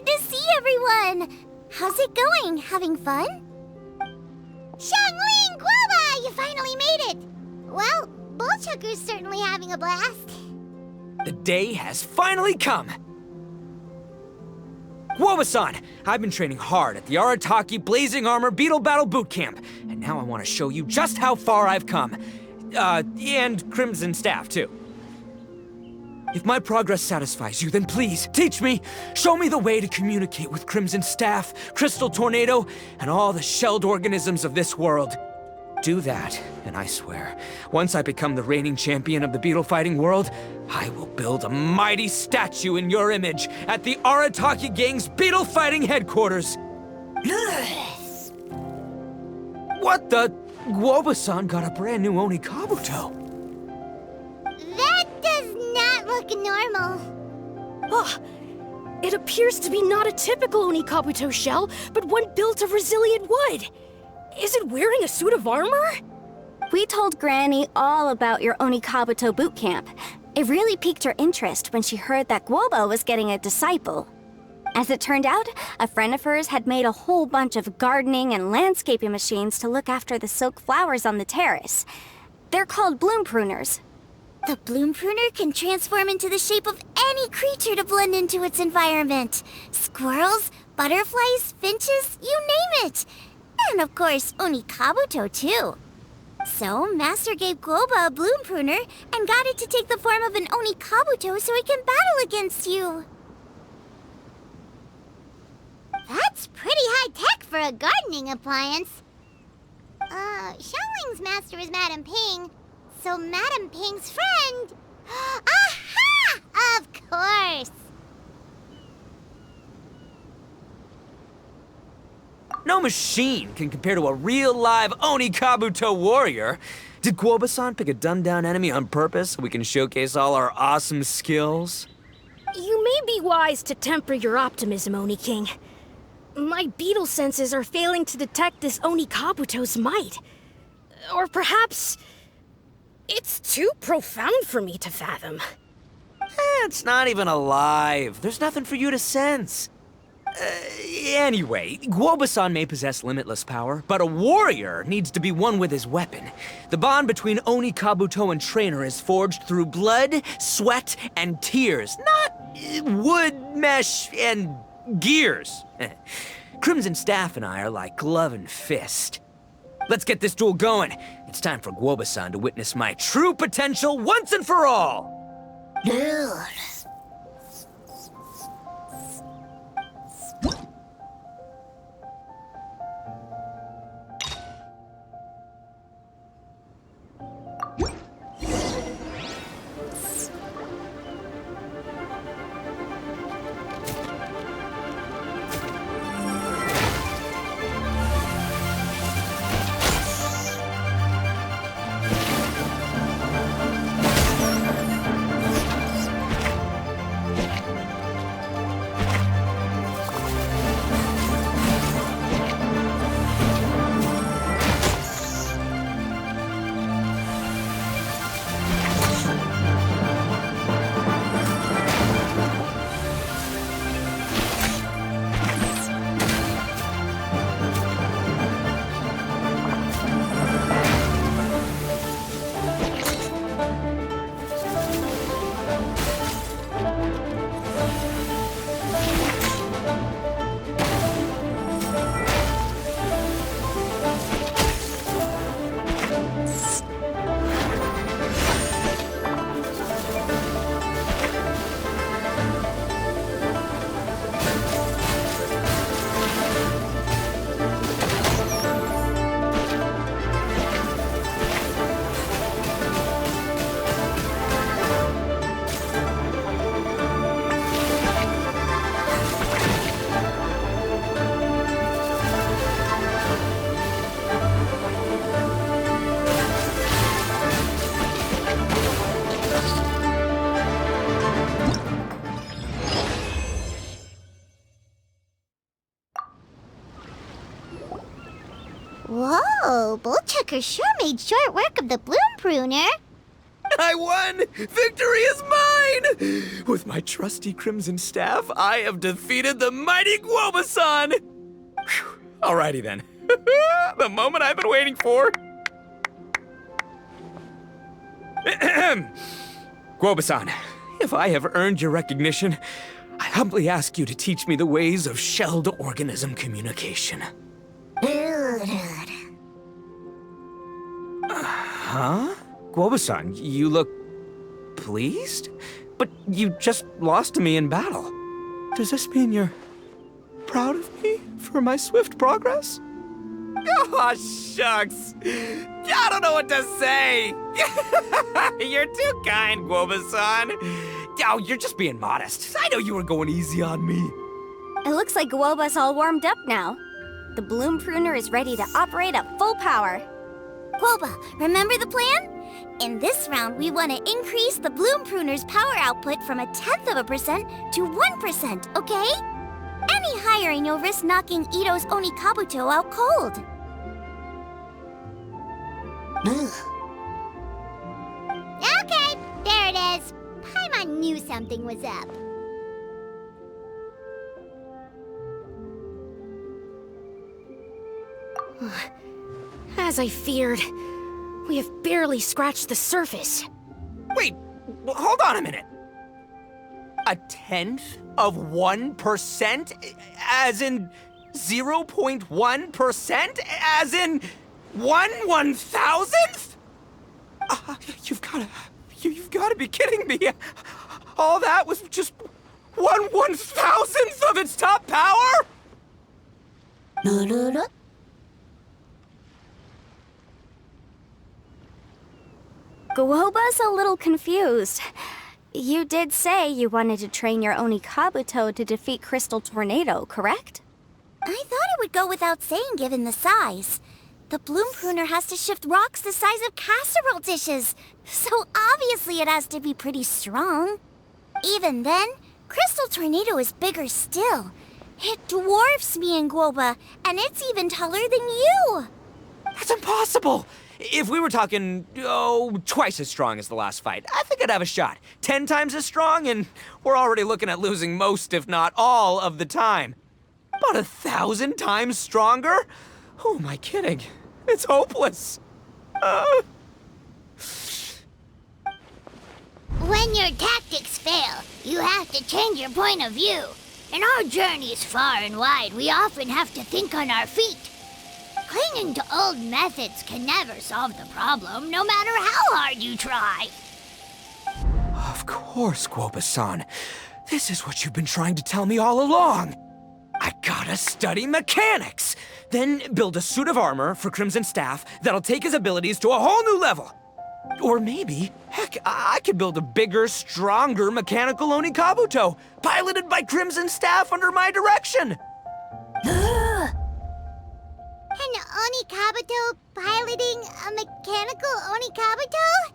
good to see everyone! How's it going? Having fun? Xiangling Guoba! You finally made it! Well, Bullchucker's certainly having a blast. The day has finally come! Guoba-san, I've been training hard at the Arataki Blazing Armor Beetle Battle Boot Camp, and now I want to show you just how far I've come. And Crimson Staff, too. If my progress satisfies you, then please, teach me! Show me the way to communicate with Crimson Staff, Crystal Tornado, and all the shelled organisms of this world. Do that, and I swear, once I become the reigning champion of the beetle fighting world, I will build a mighty statue in your image at the Arataki Gang's beetle fighting headquarters. What the? Guoba-san got a brand new Oni Kabuto. That does not look normal. Oh, it appears to be not a typical Oni Kabuto shell, but one built of resilient wood. Is it wearing a suit of armor? We told Granny all about your Oni Kabuto boot camp. It really piqued her interest when she heard that Guoba was getting a disciple. As it turned out, a friend of hers had made a whole bunch of gardening and landscaping machines to look after the silk flowers on the terrace. They're called bloom pruners. The bloom pruner can transform into the shape of any creature to blend into its environment. Squirrels, butterflies, finches, you name it. And of course, Oni Kabuto too. So, Master gave Guoba a bloom pruner and got it to take the form of an Oni Kabuto so it can battle against you. That's pretty high-tech for a gardening appliance. Xiangling's master is Madame Ping, so Madame Ping's friend... Aha! Of course! No machine can compare to a real live Oni Kabuto warrior. Did Guoba-san pick a dumbed-down enemy on purpose so we can showcase all our awesome skills? You may be wise to temper your optimism, Oni King. My beetle senses are failing to detect this Oni Kabuto's might. Or perhaps... it's too profound for me to fathom. It's not even alive. There's nothing for you to sense. Anyway, Guoba-san may possess limitless power, but a warrior needs to be one with his weapon. The bond between Oni Kabuto and trainer is forged through blood, sweat, and tears, not wood, mesh, and gears. Crimson Staff and I are like glove and fist. Let's get this duel going. It's time for Guoba-san to witness my true potential once and for all. Whoa, Bullchucker sure made short work of the bloom pruner. I won! Victory is mine! mine! With my trusty crimson staff, I have defeated the mighty Guoba-san! Phew. Alrighty then. The moment I've been waiting for. Guoba-san, if I have earned your recognition, I humbly ask you to teach me the ways of shelled organism communication. Huh? Guoba-san, you look pleased? But you just lost to me in battle. Does this mean you're proud of me for my swift progress? Oh, shucks. I don't know what to say. You're too kind, Guoba-san. Oh, you're just being modest. I know you were going easy on me. It looks like Guoba's all warmed up now. The bloom pruner is ready to operate at full power. Guoba, remember the plan? In this round, we want to increase the bloom pruner's power output from 0.1% to 1%, okay? Any higher in your risk knocking Ito's Oni Kabuto out cold. Okay, there it is. Paimon knew something was up. As I feared, we have barely scratched the surface. Wait, hold on a minute. 0.1%? As in 0.1%? As in 1/1000th? You've gotta be kidding me. All that was just 1/1000th of its top power? Guoba's a little confused. You did say you wanted to train your Oni Kabuto to defeat Crystal Tornado, correct? I thought it would go without saying given the size. The bloom pruner has to shift rocks the size of casserole dishes, so obviously it has to be pretty strong. Even then, Crystal Tornado is bigger still. It dwarfs me and Guoba, and it's even taller than you. That's impossible! If we were talking, twice as strong as the last fight, I think I'd have a shot. 10 times as strong, and we're already looking at losing most, if not all, of the time. But 1,000 times stronger? Who am I kidding? It's hopeless. When your tactics fail, you have to change your point of view. In our journeys far and wide, we often have to think on our feet. Clinging to old methods can never solve the problem, no matter how hard you try. Of course, Guoba-san. This is what you've been trying to tell me all along. I gotta study mechanics, then build a suit of armor for Crimson Staff that'll take his abilities to a whole new level. Or maybe, heck, I could build a bigger, stronger mechanical Oni Kabuto, piloted by Crimson Staff under my direction. An Oni Kabuto piloting a mechanical Oni Kabuto?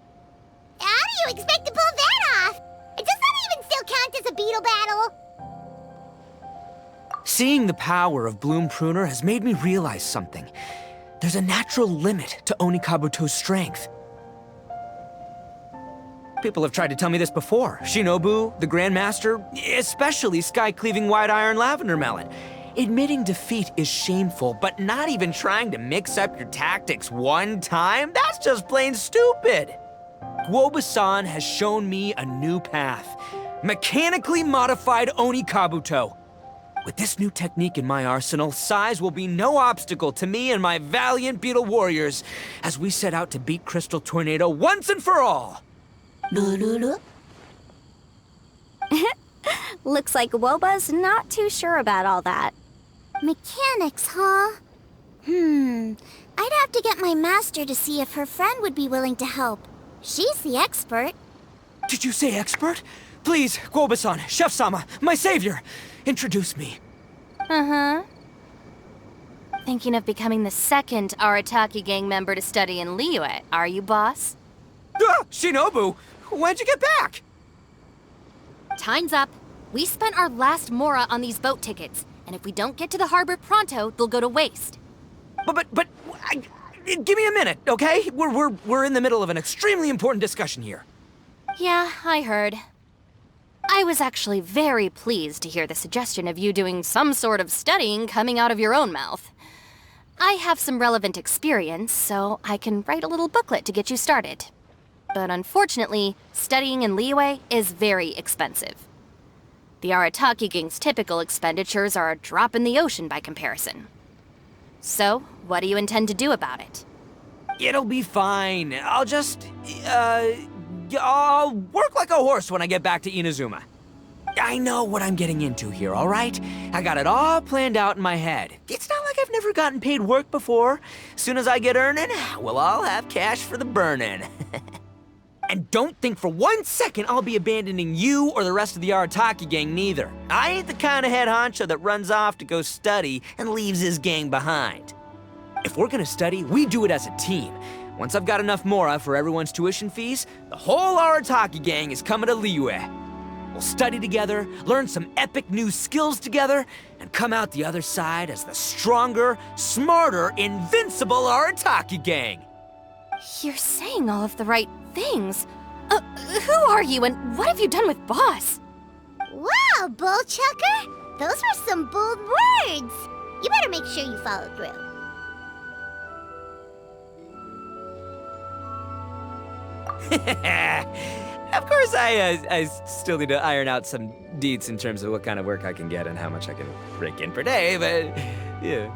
How do you expect to pull that off? Does that even still count as a Beetle battle? Seeing the power of Bloom Pruner has made me realize something. There's a natural limit to Oni Kabuto's strength. People have tried to tell me this before. Shinobu, the Grandmaster, especially Sky-Cleaving White Iron Lavender Melon. Admitting defeat is shameful, but not even trying to mix up your tactics one time? That's just plain stupid! Guoba-san has shown me a new path. Mechanically modified Oni Kabuto. With this new technique in my arsenal, size will be no obstacle to me and my valiant Beetle warriors as we set out to beat Crystal Tornado once and for all! Looks like Guoba's not too sure about all that. Mechanics, huh? I'd have to get my master to see if her friend would be willing to help. She's the expert. Did you say expert? Please, Guoba-san, Chef-sama, my savior, introduce me. Thinking of becoming the second Arataki gang member to study in Liyue, are you, boss? Shinobu, when'd you get back? Time's up. We spent our last mora on these boat tickets, and if we don't get to the harbor pronto, they'll go to waste. But, give me a minute, okay? We're in the middle of an extremely important discussion here. Yeah, I heard. I was actually very pleased to hear the suggestion of you doing some sort of studying coming out of your own mouth. I have some relevant experience, so I can write a little booklet to get you started. But unfortunately, studying in Liyue is very expensive. The Arataki gang's typical expenditures are a drop in the ocean by comparison. So, what do you intend to do about it? It'll be fine. I'll just, I'll work like a horse when I get back to Inazuma. I know what I'm getting into here, all right? I got it all planned out in my head. It's not like I've never gotten paid work before. Soon as I get earning, we'll all have cash for the burning. And don't think for 1 second I'll be abandoning you or the rest of the Arataki gang neither. I ain't the kind of head honcho that runs off to go study and leaves his gang behind. If we're gonna study, we do it as a team. Once I've got enough mora for everyone's tuition fees, the whole Arataki gang is coming to Liyue. We'll study together, learn some epic new skills together, and come out the other side as the stronger, smarter, invincible Arataki gang. You're saying all of the right things. Who are you and what have you done with Boss? Wow, Bullchucker! Those were some bold words! You better make sure you follow through. Of course, I still need to iron out some deets in terms of what kind of work I can get and how much I can rake in per day, but yeah.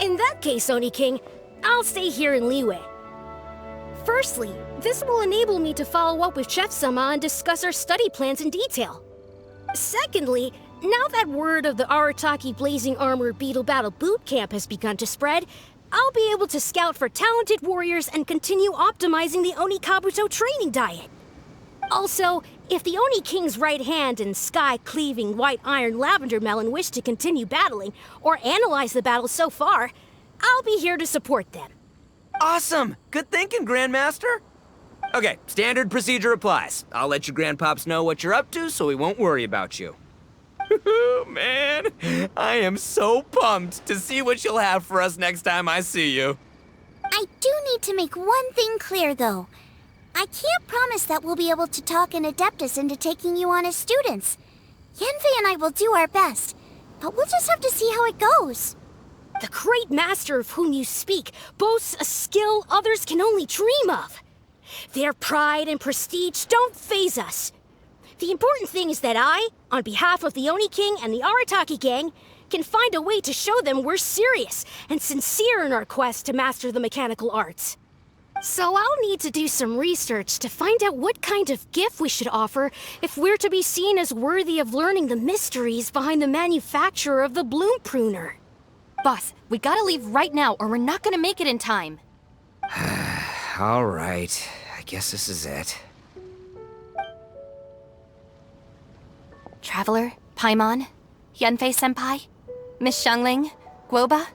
In that case, Oni King, I'll stay here in Liyue. Firstly, this will enable me to follow up with Chef-sama and discuss our study plans in detail. Secondly, now that word of the Arataki Blazing Armor Beetle Battle Boot Camp has begun to spread, I'll be able to scout for talented warriors and continue optimizing the Oni Kabuto training diet. Also, if the Oni King's right hand and sky-cleaving white iron lavender melon wish to continue battling or analyze the battle so far, I'll be here to support them. Awesome! Good thinking, Grandmaster! Okay, standard procedure applies. I'll let your grandpops know what you're up to so we won't worry about you. Man, I am so pumped to see what you'll have for us next time I see you. I do need to make one thing clear, though. I can't promise that we'll be able to talk an Adeptus into taking you on as students. Yanfei and I will do our best, but we'll just have to see how it goes. The great master of whom you speak boasts a skill others can only dream of. Their pride and prestige don't faze us. The important thing is that I, on behalf of the Oni King and the Arataki gang, can find a way to show them we're serious and sincere in our quest to master the mechanical arts. So I'll need to do some research to find out what kind of gift we should offer if we're to be seen as worthy of learning the mysteries behind the manufacture of the bloom pruner. Boss, we gotta leave right now or we're not gonna make it in time. All right, I guess this is it. Traveler, Paimon, Yanfei-senpai, Miss Xiangling, Guoba.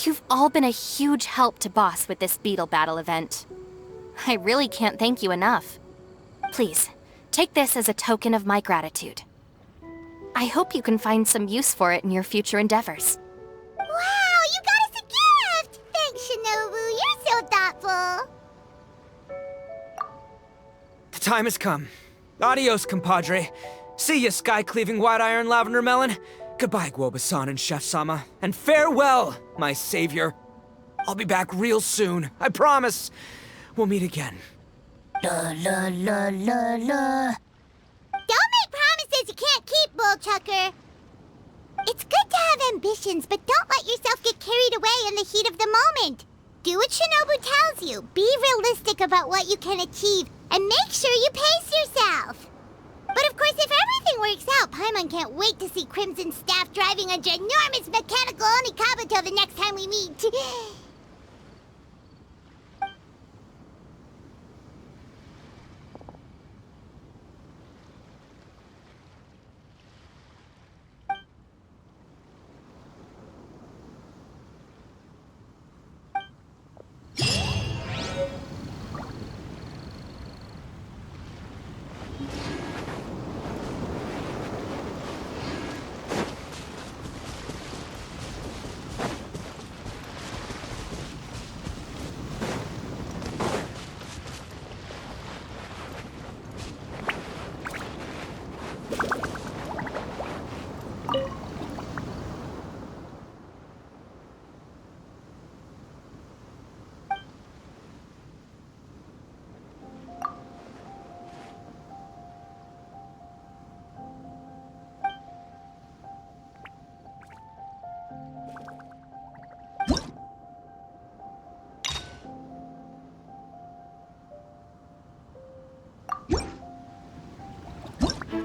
You've all been a huge help to Boss with this Beetle Battle event. I really can't thank you enough. Please, take this as a token of my gratitude. I hope you can find some use for it in your future endeavors. Wow, you got us a gift! Thanks, Shinobu. You're so thoughtful. The time has come. Adios, compadre. See ya, sky-cleaving white iron lavender melon. Goodbye, Guoba-san and Chef-sama. And farewell, my savior. I'll be back real soon, I promise. We'll meet again. La la la la la. Don't make promises you can't keep, Bullchucker. It's good to have ambitions, but don't let yourself get carried away in the heat of the moment. Do what Shinobu tells you. Be realistic about what you can achieve, and make sure you pace yourself. But of course, if everything works out, Paimon can't wait to see Crimson Staff driving a ginormous mechanical Onikabuto the next time we meet.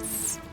sense.